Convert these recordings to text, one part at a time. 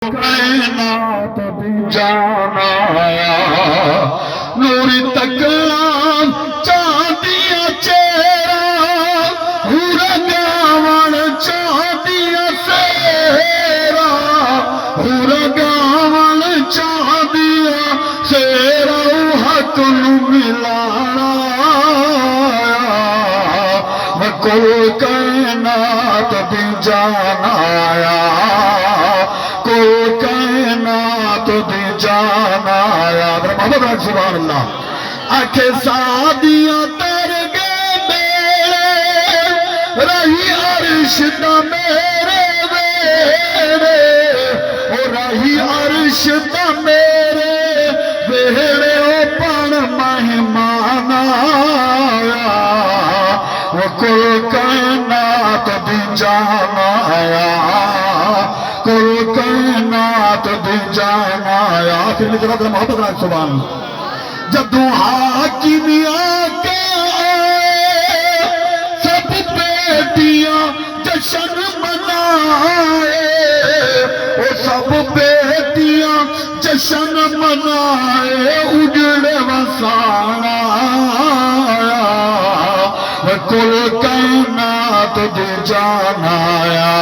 कायनात दी जानाया नूरी तकलाम चांदिया चेहरा हुरा गावन चांदिया सेरा हुरा गावन चांदिया सेरा हक नू मिलाना कुल कायनात दी जानाया दी जानाया मोहम्मद सुभान अल्लाह आखे सादियां तर गए मेरे रही अर्श दा मेरे वेड़े ओ रही अर्श दा मेरे वेड़े ओ पण मेहमान आया वो कुल कायनात दी जानाया कुल कायनात दी जानाया आखिर में जरा मोहब्बत राज सुभान जदू हाकिमिया के सब बेटियां जश्न मनाए ओ सब बेटियां जश्न मनाए उजड़े वसाना कुल कायनात दी जानाया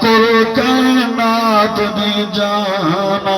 कुल कायनात दी जाना।